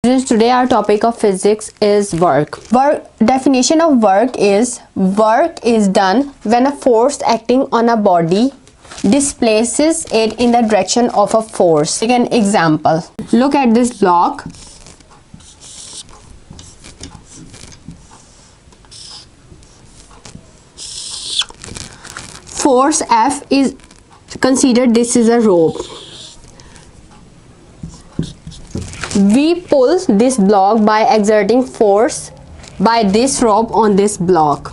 Today our topic of physics is work. Definition of work is done when a force acting on a body displaces it in the direction of a force. Take an example. Look at this block. Force F is considered this is a rope. We pull this block by exerting force by this rope on this block.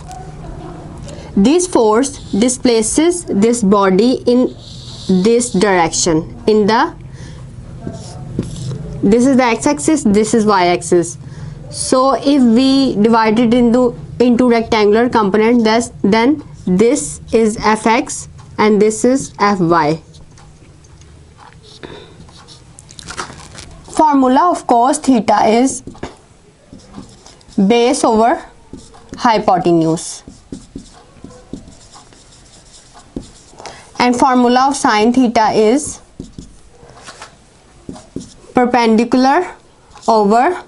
This force displaces this body in this direction. This is the x-axis, this is y-axis. So if we divide it into rectangular component, then this is fx and this is fy. Formula of cos theta is base over hypotenuse, and formula of sin theta is perpendicular over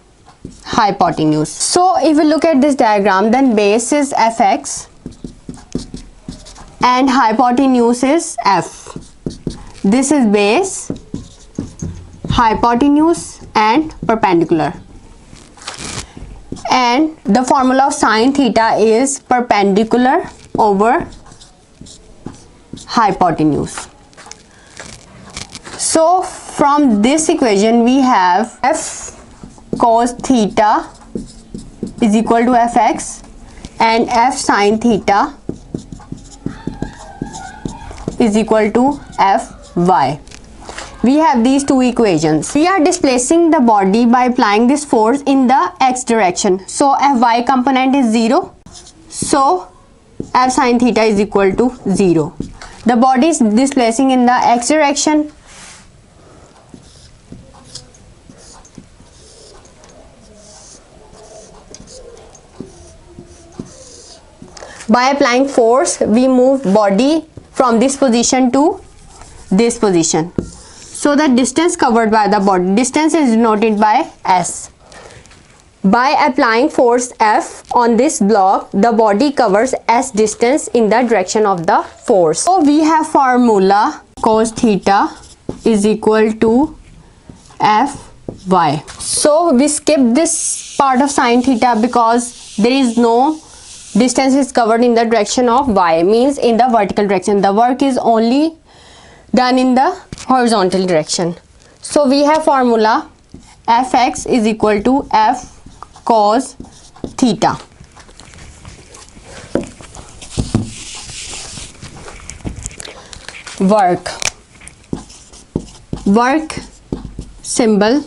hypotenuse. So if we look at this diagram, then base is fx and hypotenuse is f. This is base, hypotenuse and perpendicular, and the formula of sin theta is perpendicular over hypotenuse. So from this equation we have f cos theta is equal to fx and f sin theta is equal to fy. We have these two equations. We are displacing the body by applying this force in the x direction. So fy component is 0. So f sin theta is equal to 0. The body is displacing in the x direction. By applying force, we move body from this position to this position. So the distance covered by the body, distance is denoted by s. By applying force F on this block, the body covers s distance in the direction of the force. So we have formula cos theta is equal to fy. So we skip this part of sin theta because there is no distance is covered in the direction of y, means in the vertical direction. The work is only done in the horizontal direction. So we have formula fx is equal to f cos theta. Work symbol.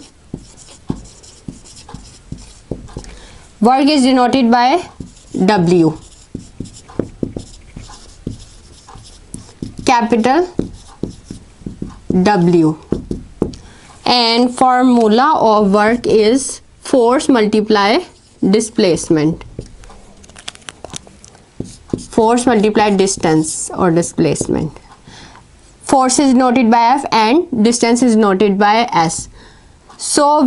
Work is denoted by W. Capital W. And formula of work is force multiply displacement. Force multiply distance or displacement. Force is denoted by F and distance is denoted by S. So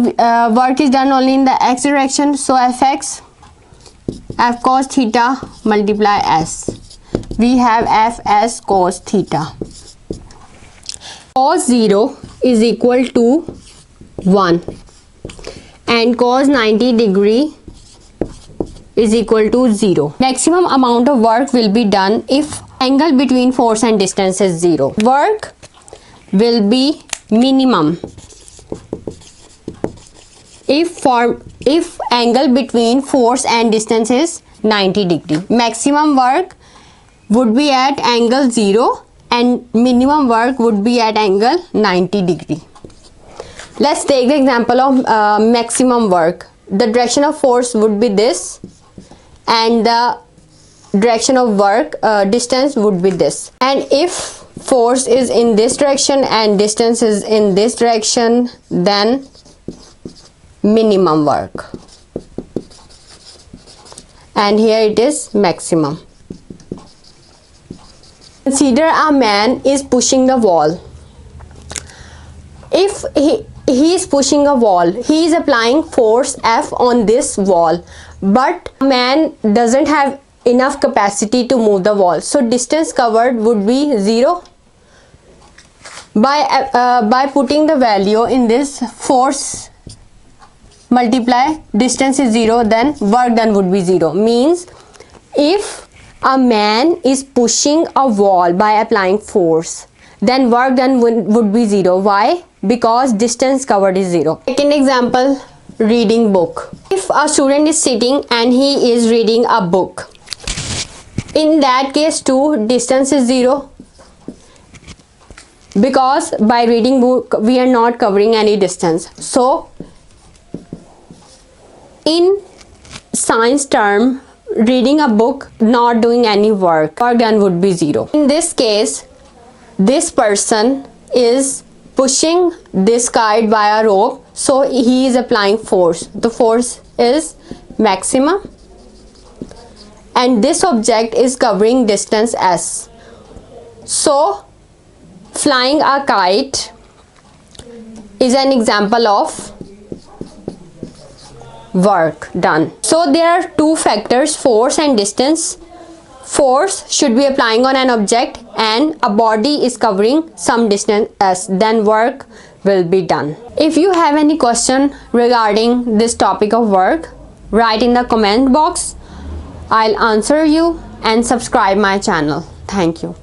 work is done only in the x direction. So fx, f cos theta multiply s. We have fs cos theta. Cos 0 is equal to 1 and cos 90 degree is equal to 0. Maximum amount of work will be done if angle between force and distance is 0. Work will be minimum if angle between force and distance is 90 degree. Maximum work would be at angle 0 and minimum work would be at angle 90 degree. Let's take the example of maximum work. The direction of force would be this and the direction of work distance would be this. And if force is in this direction and distance is in this direction, then minimum work, and here it is maximum. Consider a man is pushing the wall. If he is pushing a wall. He is applying force F on this wall, but man doesn't have enough capacity to move the wall, so distance covered would be 0. By putting the value in this, force multiply distance is 0, then work done would be 0. Means if a man is pushing a wall by applying force, then work done would be 0. Why? Because distance covered is 0. Second example, reading book. If a student is sitting and he is reading a book, in that case too, distance is 0, because by reading book we are not covering any distance. So in science term, reading a book, not doing any work done would be 0. In this case, this person is pushing this kite by a rope, so he is applying force. The force is maximum, and this object is covering distance s. So flying a kite is an example of work done. So there are two factors, force and distance. Force should be applying on an object and a body is covering some distance s, then work will be done. If you have any question regarding this topic of work, write in the comment box. I'll answer you, and subscribe my channel. Thank you.